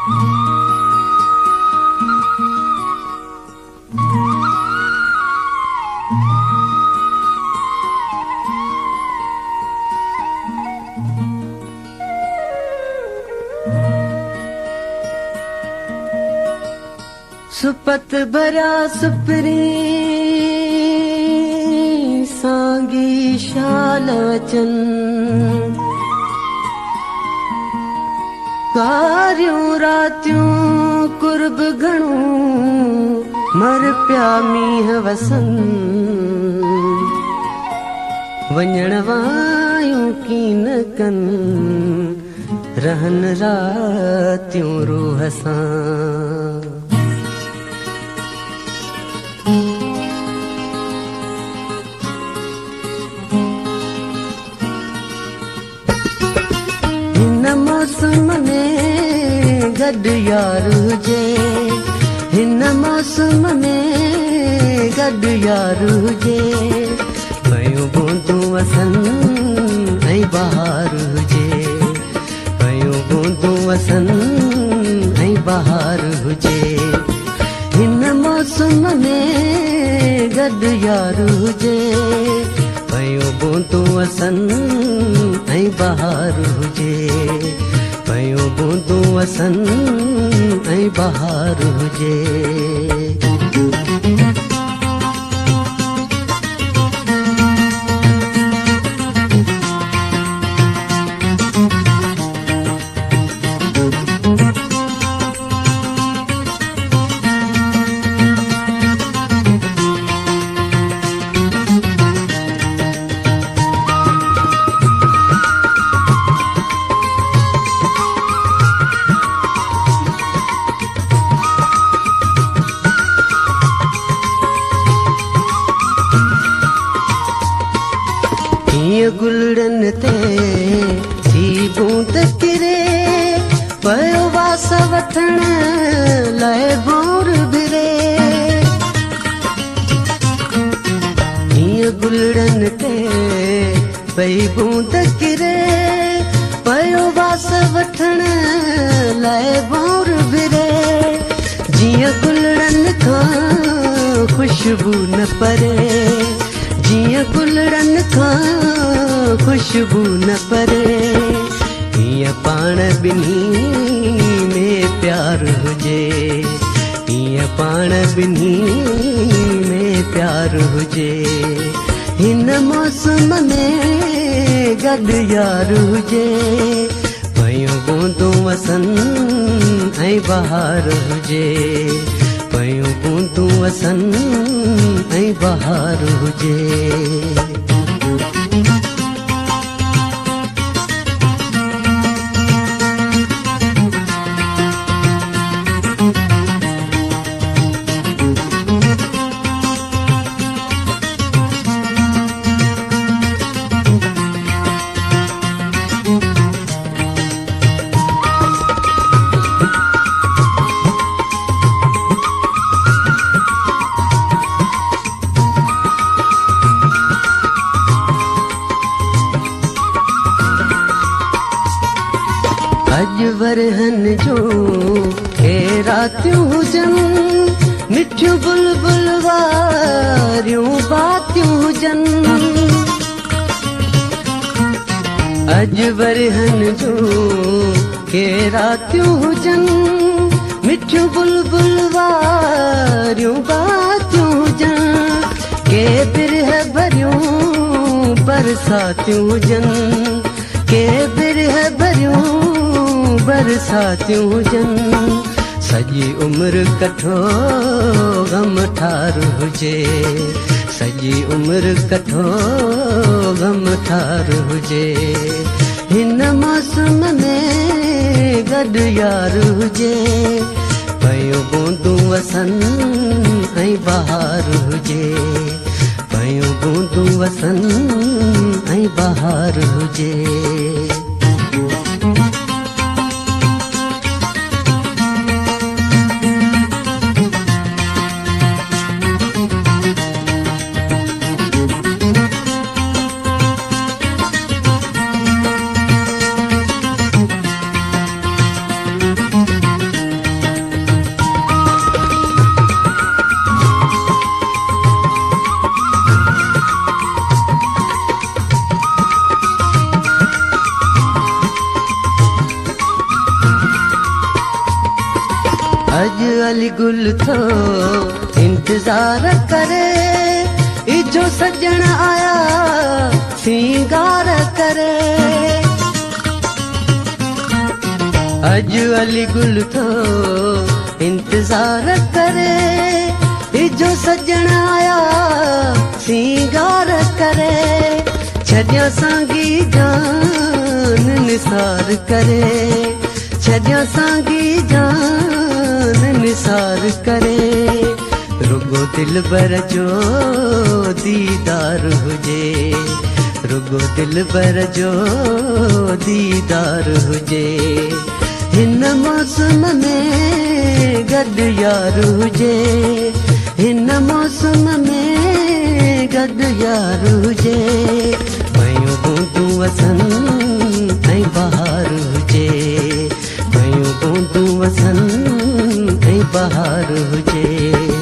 सुपत भरा सुपरी सांगी शाल वचन कारियूं रातियूं कुर्ब घणो मर पिया मींहं वसन वञण वायूं कीन कन रहन रातियूं रूह सां मौसम में गॾु यार हुजे हिन मौसम में गॾु यार हुजे पयूं बूंदूं वसन ऐं बहार हुजे पयूं बूंदूं वसन ऐं बहार हुजे हिन मौसम में गॾु यार हुजे पयूं बूंदूं वसन ऐं बहार हुजे पयूं बूंदूं वसन ऐं बहार हुजे गुलड़न ते सी बूंद किरे पयो वास वठण लाइ भौर भिरे हीअ गुलड़न ते पई बूंद किरे पयो वास वठण लाइ भौर भिरे जीअं गुलड़न खां खुशबू न परे जीअं गुलड़न खां खुशबू न परे हीअं पाण ॿिन्ही में प्यार हुजे हीअं पाण ॿिन्ही में प्यार हुजे हिन मौसम में गॾु यार हुजे पयूं बूंदूं वसन ऐं बहार हुजे पयूं बूंदूं वसन ऐं बहार हुजे अॼु वरहन जो हे रातियूं हुजनि मिठियूं बुलबुल वारियूं बातियूं हुजनि अॼु वरहन जो हे रातियूं हुजनि मिठियूं बुलबुल वारियूं बातियूं हुजनि के बिरह भरियूं बरसातियूं हुजनि के बिरह भरियूं बरसातियूं हुजनि सॼी उमिरि कठो ग़म ठार हुजे सॼी उमिरि कठो ग़म ठार हुजे हिन मौसम में गॾु यार हुजे पयूं बूंदूं वसन ऐं बहार हुजे पयूं बूंदूं वसन ऐं बहार हुजे अज अली गुल थो इंतजार करे, इजो सजण आया सिंगार करे। अज अली गुल थो इंतजार करे, इजो सजण आया सिंगार करे। छॾिया सांगी जान निसार करे, छॾिया सांगी जान निसार करे। रुगो दिलबर जो दीदार हुजे, रुगो दिलबर जो दीदार हुजे। हिन मौसम में गॾु यार हुजे, हिन मौसम में गॾु यार हुजे। मयूं बूंदूं वसन ऐं बहार हुजे, मयूं बूंदूं वसन ऐं बहार हुजे।